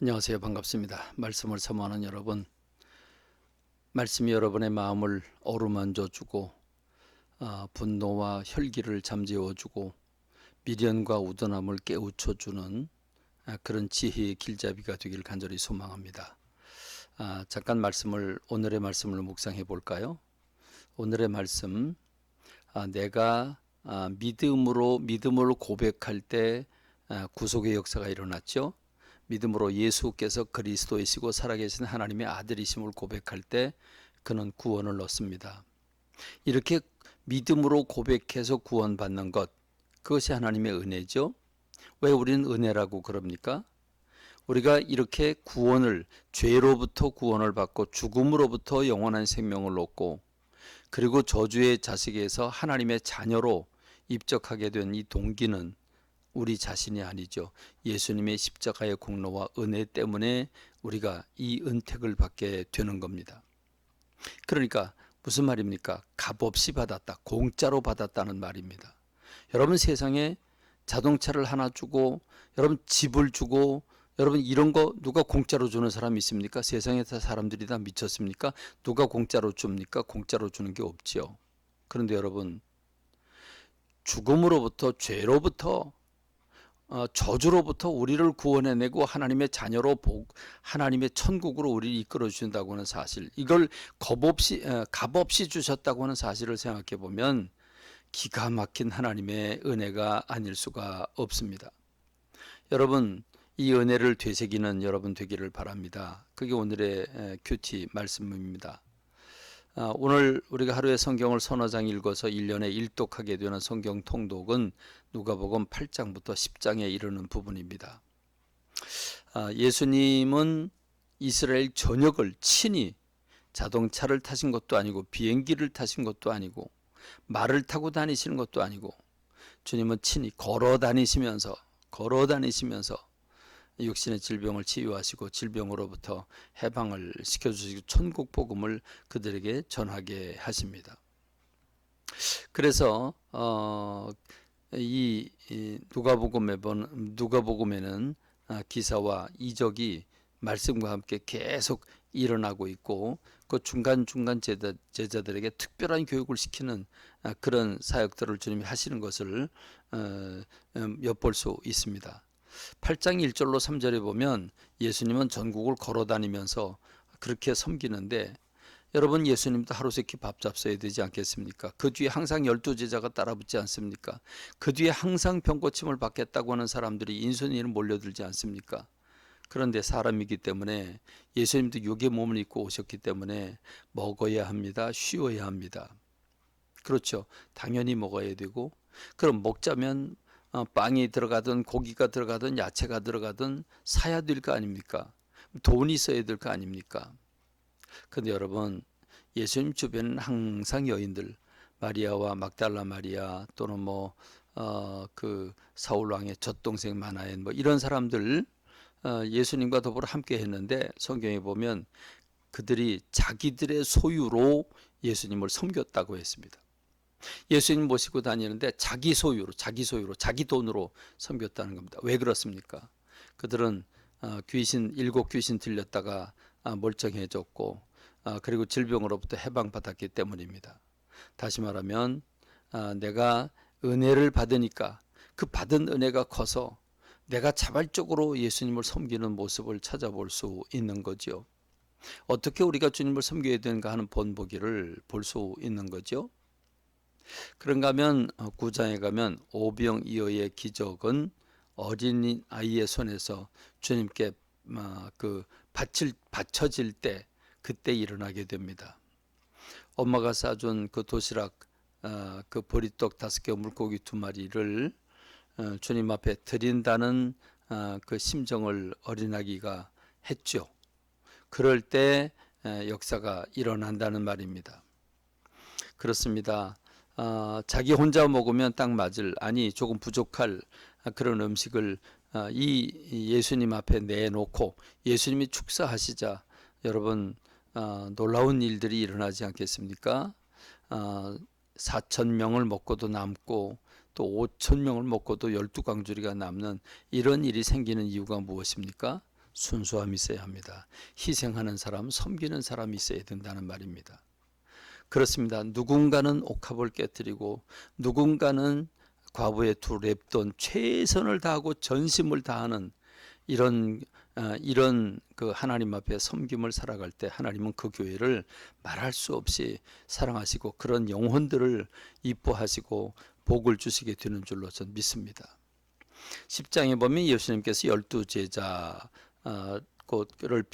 안녕하세요. 반갑습니다. 말씀을 사모하는 여러분, 말씀이 여러분의 마음을 어루만져 주고 분노와 혈기를 잠재워 주고 미련과 우둔함을 깨우쳐 주는 그런 지혜의 길잡이가 되길 간절히 소망합니다. 잠깐 오늘의 말씀을 묵상해 볼까요? 오늘의 말씀, 내가 믿음으로 고백할 때 구속의 역사가 일어났죠. 믿음으로 예수께서 그리스도이시고 살아계신 하나님의 아들이심을 고백할 때 그는 구원을 얻습니다. 이렇게 믿음으로 고백해서 구원받는 것, 그것이 하나님의 은혜죠. 왜 우리는 은혜라고 그럽니까? 우리가 이렇게 죄로부터 구원을 받고 죽음으로부터 영원한 생명을 얻고 그리고 저주의 자식에서 하나님의 자녀로 입적하게 된 이 동기는 우리 자신이 아니죠. 예수님의 십자가의 공로와 은혜 때문에 우리가 이 은택을 받게 되는 겁니다. 그러니까 무슨 말입니까? 값없이 받았다. 공짜로 받았다는 말입니다. 여러분, 세상에 자동차를 하나 주고 여러분 집을 주고 여러분 이런 거 누가 공짜로 주는 사람이 있습니까? 세상에 사람들이 다 미쳤습니까? 누가 공짜로 줍니까? 공짜로 주는 게 없지요. 그런데 여러분, 죽음으로부터 죄로부터 저주로부터 우리를 구원해내고 하나님의 자녀로 하나님의 천국으로 우리를 이끌어 주신다고 하는 사실, 이걸 값없이 주셨다고 하는 사실을 생각해 보면 기가 막힌 하나님의 은혜가 아닐 수가 없습니다. 여러분, 이 은혜를 되새기는 여러분 되기를 바랍니다. 그게 오늘의 큐티 말씀입니다. 오늘 우리가 하루에 성경을 서너 장 읽어서 1년에 일독하게 되는 성경 통독은 누가복음 8장부터 10장에 이르는 부분입니다. 예수님은 이스라엘 전역을 친히 자동차를 타신 것도 아니고 비행기를 타신 것도 아니고 말을 타고 다니시는 것도 아니고 주님은 친히 걸어 다니시면서 육신의 질병을 치유하시고 질병으로부터 해방을 시켜주시고 천국 복음을 그들에게 전하게 하십니다. 그래서 이 누가복음에는 기사와 이적이 말씀과 함께 계속 일어나고 있고 그 중간중간 제자들에게 특별한 교육을 시키는 그런 사역들을 주님이 하시는 것을 엿볼 수 있습니다. 8장 1절로 3절에 보면 예수님은 전국을 걸어다니면서 그렇게 섬기는데, 여러분, 예수님도 하루세끼 밥 잡숴야 되지 않겠습니까? 그 뒤에 항상 12제자가 따라붙지 않습니까? 그 뒤에 항상 병고침을 받겠다고 하는 사람들이 인순이는 몰려들지 않습니까? 그런데 사람이기 때문에 예수님도 육의 몸을 입고 오셨기 때문에 먹어야 합니다. 쉬어야 합니다. 그렇죠. 당연히 먹어야 되고, 그럼 먹자면 빵이 들어가든 고기가 들어가든 야채가 들어가든 사야 될 거 아닙니까? 돈이 있어야 될 거 아닙니까? 근데 여러분, 예수님 주변에는 항상 여인들, 마리아와 막달라 마리아 또는 그 사울 왕의 젖동생 마나엔 이런 사람들 예수님과 더불어 함께 했는데, 성경에 보면 그들이 자기들의 소유로 예수님을 섬겼다고 했습니다. 예수님 모시고 다니는데 자기 소유로 자기 돈으로 섬겼다는 겁니다. 왜 그렇습니까? 그들은 일곱 귀신 들렸다가 멀쩡해졌고 그리고 질병으로부터 해방받았기 때문입니다. 다시 말하면 내가 은혜를 받으니까 그 받은 은혜가 커서 내가 자발적으로 예수님을 섬기는 모습을 찾아볼 수 있는 거죠. 어떻게 우리가 주님을 섬겨야 되는가 하는 본보기를 볼 수 있는 거죠. 그런가 하면 9장에 가면 오병이어의 기적은 어린 아이의 손에서 주님께 바쳐질 때 그때 일어나게 됩니다. 엄마가 싸준 그 도시락, 그 보리떡 5개, 물고기 2마리를 주님 앞에 드린다는 그 심정을 어린아기가 했죠. 그럴 때 역사가 일어난다는 말입니다. 그렇습니다. 자기 혼자 먹으면 딱 맞을, 조금 부족할 그런 음식을 이 예수님 앞에 내놓고 예수님이 축사하시자 여러분 놀라운 일들이 일어나지 않겠습니까? 4,000명을 먹고도 남고 또 5,000명을 먹고도 12광주리가 남는 이런 일이 생기는 이유가 무엇입니까? 순수함이 있어야 합니다. 희생하는 사람, 섬기는 사람이 있어야 된다는 말입니다. 그렇습니다. 누군가는 옥합을 깨뜨리고 누군가는 과부의 두 랩돈 최선을 다하고 전심을 다하는 이런 그 하나님 앞에 섬김을 살아갈 때 하나님은 그 교회를 말할 수 없이 사랑하시고 그런 영혼들을 이뻐하시고 복을 주시게 되는 줄로 저는 믿습니다. 10장에 보면 예수님께서 12제자 를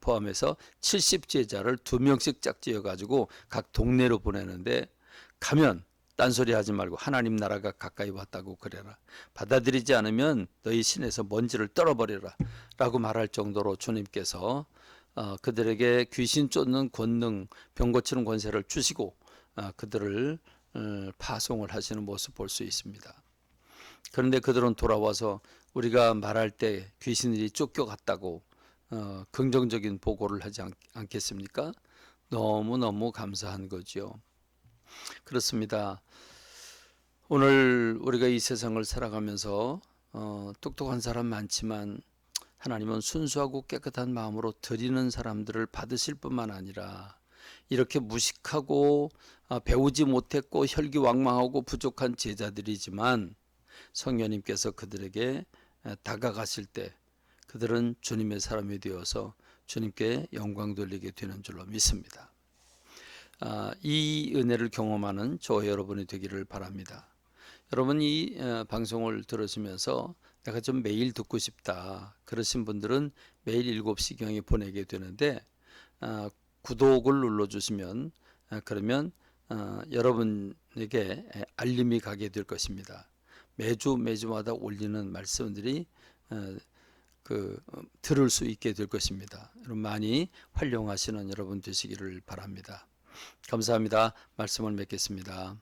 포함해서 70제자를 2명씩 짝지어 가지고 각 동네로 보내는데 가면 딴소리 하지 말고 하나님 나라가 가까이 왔다고 그래라. 받아들이지 않으면 너희 신에서 먼지를 떨어버려라 라고 말할 정도로 주님께서 그들에게 귀신 쫓는 권능, 병 고치는 권세를 주시고 그들을 파송을 하시는 모습 볼 수 있습니다. 그런데 그들은 돌아와서 우리가 말할 때 귀신들이 쫓겨갔다고 긍정적인 보고를 하지 않겠습니까? 너무너무 감사한 거죠. 그렇습니다. 오늘 우리가 이 세상을 살아가면서 똑똑한 사람 많지만 하나님은 순수하고 깨끗한 마음으로 드리는 사람들을 받으실 뿐만 아니라 이렇게 무식하고 배우지 못했고 혈기왕망하고 부족한 제자들이지만 성령님께서 그들에게 다가가실 때 그들은 주님의 사람이 되어서 주님께 영광 돌리게 되는 줄로 믿습니다. 이 은혜를 경험하는 저와 여러분이 되기를 바랍니다. 여러분 이 방송을 들으시면서 내가 좀 매일 듣고 싶다 그러신 분들은 매일 7시경에 보내게 되는데 구독을 눌러주시면 그러면 여러분에게 알림이 가게 될 것입니다. 매주마다 올리는 말씀들이 들을 수 있게 될 것입니다. 여러분 많이 활용하시는 여러분 되시기를 바랍니다. 감사합니다. 말씀을 맺겠습니다.